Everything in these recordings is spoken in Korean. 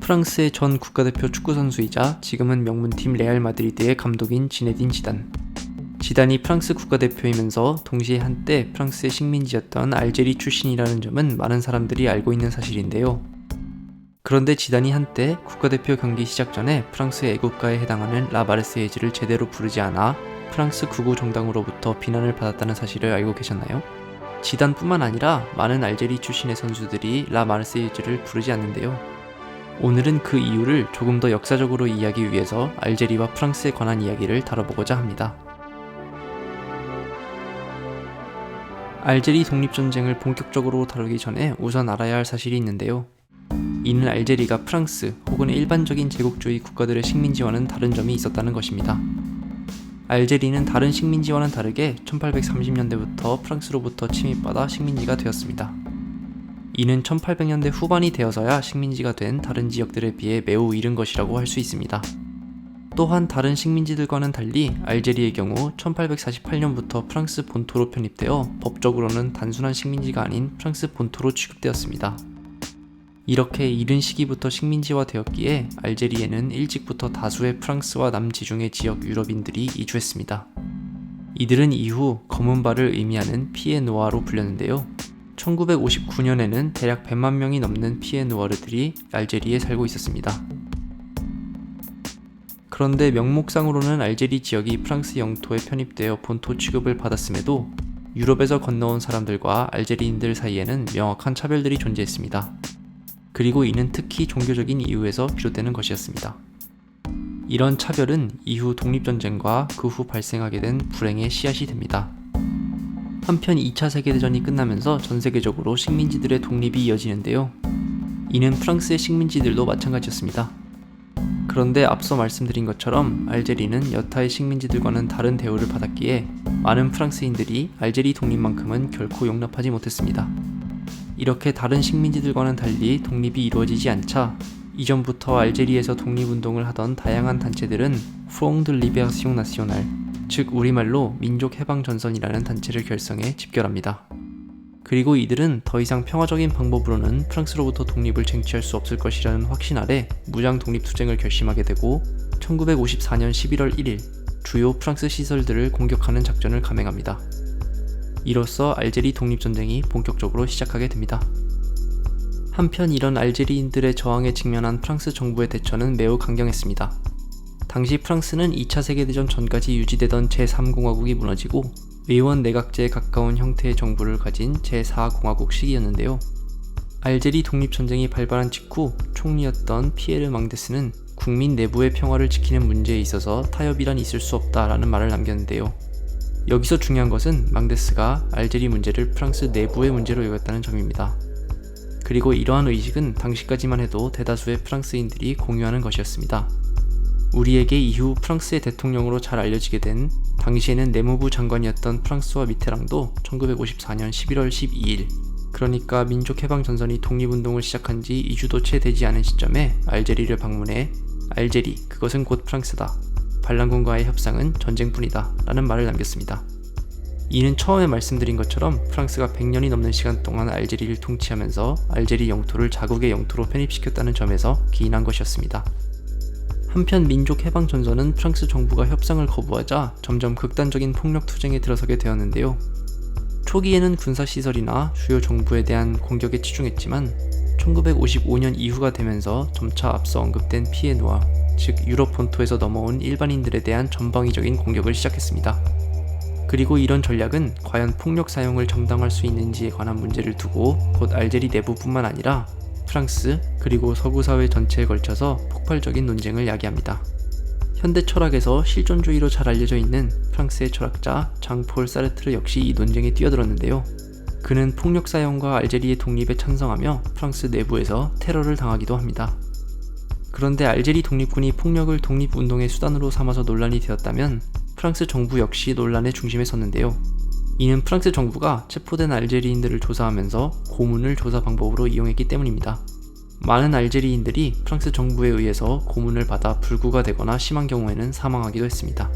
프랑스의 전 국가대표 축구선수이자 지금은 명문팀 레알 마드리드의 감독인 지네딘 지단. 지단이 프랑스 국가대표이면서 동시에 한때 프랑스의 식민지였던 알제리 출신이라는 점은 많은 사람들이 알고 있는 사실인데요. 그런데 지단이 한때 국가대표 경기 시작 전에 프랑스의 애국가에 해당하는 라 마르세이즈를 제대로 부르지 않아 프랑스 극우 정당으로부터 비난을 받았다는 사실을 알고 계셨나요? 지단뿐만 아니라 많은 알제리 출신의 선수들이 라 마르세이즈를 부르지 않는데요. 오늘은 그 이유를 조금 더 역사적으로 이해하기 위해서 알제리와 프랑스에 관한 이야기를 다뤄보고자 합니다. 알제리 독립전쟁을 본격적으로 다루기 전에 우선 알아야 할 사실이 있는데요. 이는 알제리가 프랑스 혹은 일반적인 제국주의 국가들의 식민지와는 다른 점이 있었다는 것입니다. 알제리는 다른 식민지와는 다르게 1830년대부터 프랑스로부터 침입받아 식민지가 되었습니다. 이는 1800년대 후반이 되어서야 식민지가 된 다른 지역들에 비해 매우 이른 것이라고 할 수 있습니다. 또한 다른 식민지들과는 달리 알제리의 경우 1848년부터 프랑스 본토로 편입되어 법적으로는 단순한 식민지가 아닌 프랑스 본토로 취급되었습니다. 이렇게 이른 시기부터 식민지화되었기에 알제리에는 일찍부터 다수의 프랑스와 남지중해 지역 유럽인들이 이주했습니다. 이들은 이후 검은 발을 의미하는 피에 노아로 불렸는데요. 1959년에는 대략 100만 명이 넘는 피에 노아르들이 알제리에 살고 있었습니다. 그런데 명목상으로는 알제리 지역이 프랑스 영토에 편입되어 본토 취급을 받았음에도 유럽에서 건너온 사람들과 알제리인들 사이에는 명확한 차별들이 존재했습니다. 그리고 이는 특히 종교적인 이유에서 비롯되는 것이었습니다. 이런 차별은 이후 독립전쟁과 그 후 발생하게 된 불행의 씨앗이 됩니다. 한편 2차 세계대전이 끝나면서 전 세계적으로 식민지들의 독립이 이어지는데요. 이는 프랑스의 식민지들도 마찬가지였습니다. 그런데 앞서 말씀드린 것처럼 알제리는 여타의 식민지들과는 다른 대우를 받았기에 많은 프랑스인들이 알제리 독립만큼은 결코 용납하지 못했습니다. 이렇게 다른 식민지들과는 달리 독립이 이루어지지 않자 이전부터 알제리에서 독립운동을 하던 다양한 단체들은 Front de Libération Nationale, 즉 우리말로 민족해방전선이라는 단체를 결성해 집결합니다. 그리고 이들은 더 이상 평화적인 방법으로는 프랑스로부터 독립을 쟁취할 수 없을 것이라는 확신 아래 무장 독립투쟁을 결심하게 되고 1954년 11월 1일 주요 프랑스 시설들을 공격하는 작전을 감행합니다. 이로써 알제리 독립전쟁이 본격적으로 시작하게 됩니다. 한편 이런 알제리인들의 저항에 직면한 프랑스 정부의 대처는 매우 강경했습니다. 당시 프랑스는 2차 세계대전 전까지 유지되던 제3공화국이 무너지고 의원 내각제에 가까운 형태의 정부를 가진 제4공화국 시기였는데요. 알제리 독립전쟁이 발발한 직후 총리였던 피에르 망데스는 국민 내부의 평화를 지키는 문제에 있어서 타협이란 있을 수 없다라는 말을 남겼는데요. 여기서 중요한 것은 망데스가 알제리 문제를 프랑스 내부의 문제로 여겼다는 점입니다. 그리고 이러한 의식은 당시까지만 해도 대다수의 프랑스인들이 공유하는 것이었습니다. 우리에게 이후 프랑스의 대통령으로 잘 알려지게 된 당시에는 내무부 장관이었던 프랑스와 미테랑도 1954년 11월 12일, 그러니까 민족해방전선이 독립운동을 시작한 지 2주도 채 되지 않은 시점에 알제리를 방문해 알제리, 그것은 곧 프랑스다. 반란군과의 협상은 전쟁뿐이다 라는 말을 남겼습니다. 이는 처음에 말씀드린 것처럼 프랑스가 100년이 넘는 시간 동안 알제리를 통치하면서 알제리 영토를 자국의 영토로 편입시켰다는 점에서 기인한 것이었습니다. 한편 민족해방전선은 프랑스 정부가 협상을 거부하자 점점 극단적인 폭력투쟁에 들어서게 되었는데요. 초기에는 군사시설이나 주요 정부에 대한 공격에 치중했지만 1955년 이후가 되면서 점차 앞서 언급된 피에 노아, 즉 유럽 본토에서 넘어온 일반인들에 대한 전방위적인 공격을 시작했습니다. 그리고 이런 전략은 과연 폭력 사용을 정당화할 수 있는지에 관한 문제를 두고 곧 알제리 내부뿐만 아니라 프랑스 그리고 서구 사회 전체에 걸쳐서 폭발적인 논쟁을 야기합니다. 현대 철학에서 실존주의로 잘 알려져 있는 프랑스의 철학자 장폴 사르트르 역시 이 논쟁에 뛰어들었는데요. 그는 폭력 사용과 알제리의 독립에 찬성하며 프랑스 내부에서 테러를 당하기도 합니다. 그런데 알제리 독립군이 폭력을 독립운동의 수단으로 삼아서 논란이 되었다면 프랑스 정부 역시 논란의 중심에 섰는데요. 이는 프랑스 정부가 체포된 알제리인들을 조사하면서 고문을 조사 방법으로 이용했기 때문입니다. 많은 알제리인들이 프랑스 정부에 의해서 고문을 받아 불구가 되거나 심한 경우에는 사망하기도 했습니다.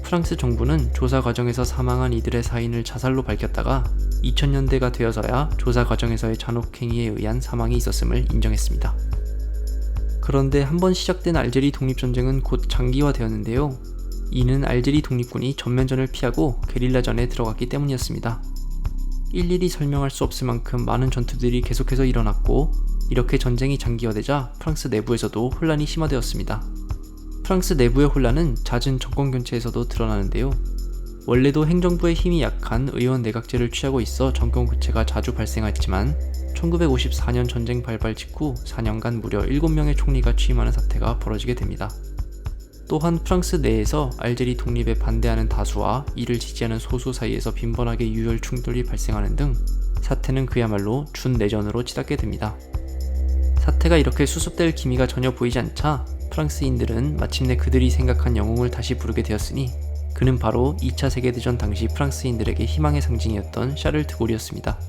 프랑스 정부는 조사 과정에서 사망한 이들의 사인을 자살로 밝혔다가 2000년대가 되어서야 조사 과정에서의 잔혹행위에 의한 사망이 있었음을 인정했습니다. 그런데 한번 시작된 알제리 독립전쟁은 곧 장기화되었는데요. 이는 알제리 독립군이 전면전을 피하고 게릴라전에 들어갔기 때문이었습니다. 일일이 설명할 수 없을 만큼 많은 전투들이 계속해서 일어났고, 이렇게 전쟁이 장기화되자 프랑스 내부에서도 혼란이 심화되었습니다. 프랑스 내부의 혼란은 잦은 정권 교체에서도 드러나는데요. 원래도 행정부의 힘이 약한 의원 내각제를 취하고 있어 정권 교체가 자주 발생했지만 1954년 전쟁 발발 직후 4년간 무려 7명의 총리가 취임하는 사태가 벌어지게 됩니다. 또한 프랑스 내에서 알제리 독립에 반대하는 다수와 이를 지지하는 소수 사이에서 빈번하게 유혈 충돌이 발생하는 등 사태는 그야말로 준내전으로 치닫게 됩니다. 사태가 이렇게 수습될 기미가 전혀 보이지 않자 프랑스인들은 마침내 그들이 생각한 영웅을 다시 부르게 되었으니, 그는 바로 2차 세계대전 당시 프랑스인들에게 희망의 상징이었던 샤를 드골이었습니다.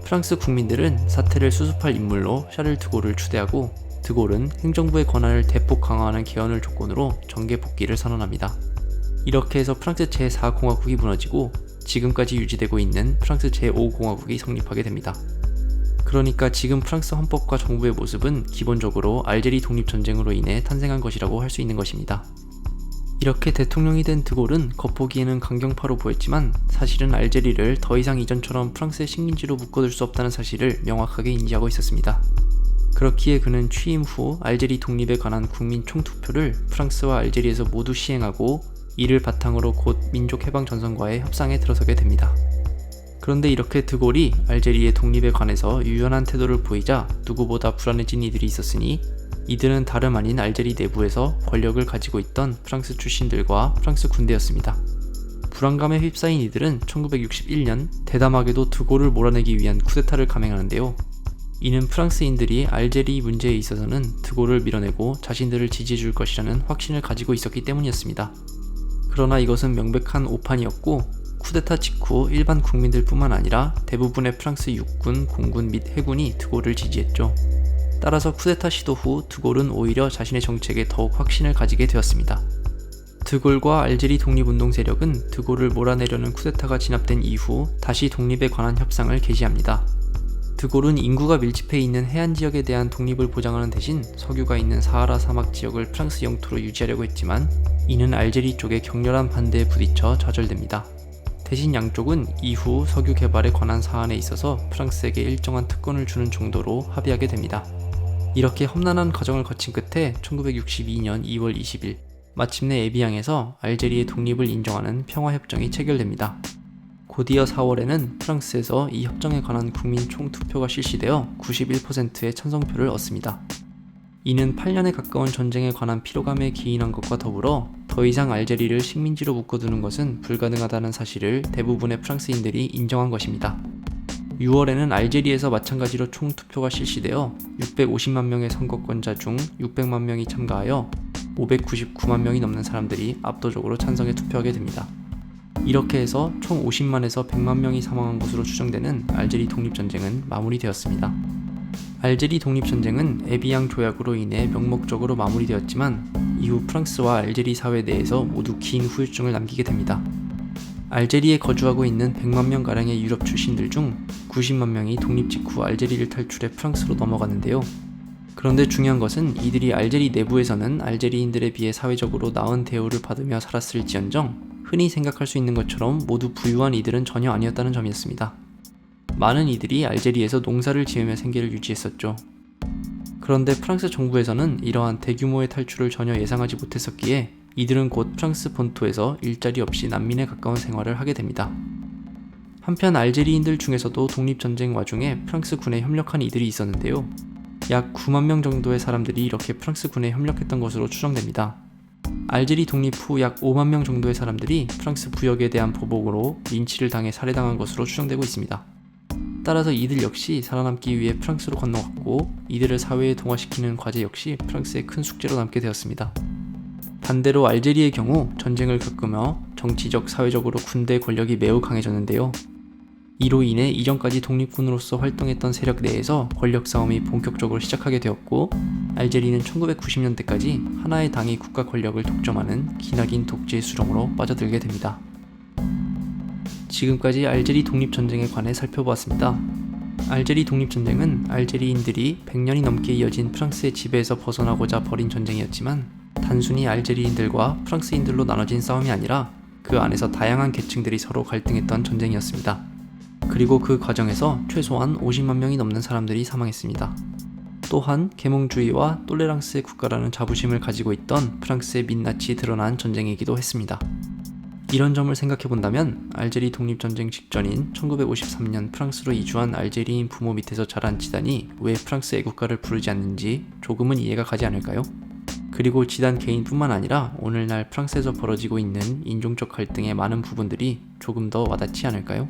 프랑스 국민들은 사태를 수습할 인물로 샤를 드골을 추대하고, 드골은 행정부의 권한을 대폭 강화하는 개헌을 조건으로 정계 복귀를 선언합니다. 이렇게 해서 프랑스 제4공화국이 무너지고 지금까지 유지되고 있는 프랑스 제5공화국이 성립하게 됩니다. 그러니까 지금 프랑스 헌법과 정부의 모습은 기본적으로 알제리 독립전쟁으로 인해 탄생한 것이라고 할 수 있는 것입니다. 이렇게 대통령이 된 드골은 겉보기에는 강경파로 보였지만 사실은 알제리를 더 이상 이전처럼 프랑스의 식민지로 묶어둘 수 없다는 사실을 명확하게 인지하고 있었습니다. 그렇기에 그는 취임 후 알제리 독립에 관한 국민 총투표를 프랑스와 알제리에서 모두 시행하고, 이를 바탕으로 곧 민족해방전선과의 협상에 들어서게 됩니다. 그런데 이렇게 드골이 알제리의 독립에 관해서 유연한 태도를 보이자 누구보다 불안해진 이들이 있었으니, 이들은 다름 아닌 알제리 내부에서 권력을 가지고 있던 프랑스 출신들과 프랑스 군대였습니다. 불안감에 휩싸인 이들은 1961년 대담하게도 드골을 몰아내기 위한 쿠데타를 감행하는데요. 이는 프랑스인들이 알제리 문제에 있어서는 드골을 밀어내고 자신들을 지지해줄 것이라는 확신을 가지고 있었기 때문이었습니다. 그러나 이것은 명백한 오판이었고, 쿠데타 직후 일반 국민들 뿐만 아니라 대부분의 프랑스 육군, 공군 및 해군이 드골을 지지했죠. 따라서 쿠데타 시도 후 드골은 오히려 자신의 정책에 더욱 확신을 가지게 되었습니다. 드골과 알제리 독립운동 세력은 드골을 몰아내려는 쿠데타가 진압된 이후 다시 독립에 관한 협상을 개시합니다. 드골은 인구가 밀집해 있는 해안 지역에 대한 독립을 보장하는 대신 석유가 있는 사하라 사막 지역을 프랑스 영토로 유지하려고 했지만, 이는 알제리 쪽의 격렬한 반대에 부딪혀 좌절됩니다. 대신 양쪽은 이후 석유 개발에 관한 사안에 있어서 프랑스에게 일정한 특권을 주는 정도로 합의하게 됩니다. 이렇게 험난한 과정을 거친 끝에 1962년 2월 20일 마침내 에비앙에서 알제리의 독립을 인정하는 평화협정이 체결됩니다. 곧이어 4월에는 프랑스에서 이 협정에 관한 국민 총투표가 실시되어 91%의 찬성표를 얻습니다. 이는 8년에 가까운 전쟁에 관한 피로감에 기인한 것과 더불어 더 이상 알제리를 식민지로 묶어두는 것은 불가능하다는 사실을 대부분의 프랑스인들이 인정한 것입니다. 6월에는 알제리에서 마찬가지로 총투표가 실시되어 650만 명의 선거권자 중 600만 명이 참가하여 599만 명이 넘는 사람들이 압도적으로 찬성에 투표하게 됩니다. 이렇게 해서 총 50만에서 100만 명이 사망한 것으로 추정되는 알제리 독립전쟁은 마무리되었습니다. 알제리 독립전쟁은 에비앙 조약으로 인해 명목적으로 마무리되었지만 이후 프랑스와 알제리 사회 내에서 모두 긴 후유증을 남기게 됩니다. 알제리에 거주하고 있는 100만 명가량의 유럽 출신들 중 90만 명이 독립 직후 알제리를 탈출해 프랑스로 넘어갔는데요. 그런데 중요한 것은 이들이 알제리 내부에서는 알제리인들에 비해 사회적으로 나은 대우를 받으며 살았을지언정 흔히 생각할 수 있는 것처럼 모두 부유한 이들은 전혀 아니었다는 점이었습니다. 많은 이들이 알제리에서 농사를 지으며 생계를 유지했었죠. 그런데 프랑스 정부에서는 이러한 대규모의 탈출을 전혀 예상하지 못했었기에 이들은 곧 프랑스 본토에서 일자리 없이 난민에 가까운 생활을 하게 됩니다. 한편 알제리인들 중에서도 독립전쟁 와중에 프랑스 군에 협력한 이들이 있었는데요. 약 9만 명 정도의 사람들이 이렇게 프랑스 군에 협력했던 것으로 추정됩니다. 알제리 독립 후 약 5만 명 정도의 사람들이 프랑스 부역에 대한 보복으로 린치를 당해 살해당한 것으로 추정되고 있습니다. 따라서 이들 역시 살아남기 위해 프랑스로 건너갔고, 이들을 사회에 동화시키는 과제 역시 프랑스의 큰 숙제로 남게 되었습니다. 반대로 알제리의 경우 전쟁을 겪으며 정치적, 사회적으로 군대 권력이 매우 강해졌는데요. 이로 인해 이전까지 독립군으로서 활동했던 세력 내에서 권력 싸움이 본격적으로 시작하게 되었고, 알제리는 1990년대까지 하나의 당이 국가 권력을 독점하는 기나긴 독재의 수렁으로 빠져들게 됩니다. 지금까지 알제리 독립전쟁에 관해 살펴보았습니다. 알제리 독립전쟁은 알제리인들이 100년이 넘게 이어진 프랑스의 지배에서 벗어나고자 벌인 전쟁이었지만 단순히 알제리인들과 프랑스인들로 나눠진 싸움이 아니라 그 안에서 다양한 계층들이 서로 갈등했던 전쟁이었습니다. 그리고 그 과정에서 최소한 50만 명이 넘는 사람들이 사망했습니다. 또한 계몽주의와 똘레랑스의 국가라는 자부심을 가지고 있던 프랑스의 민낯이 드러난 전쟁이기도 했습니다. 이런 점을 생각해본다면 알제리 독립전쟁 직전인 1953년 프랑스로 이주한 알제리인 부모 밑에서 자란 지단이 왜 프랑스 애국가를 부르지 않는지 조금은 이해가 가지 않을까요? 그리고 지단 개인뿐만 아니라 오늘날 프랑스에서 벌어지고 있는 인종적 갈등의 많은 부분들이 조금 더 와닿지 않을까요?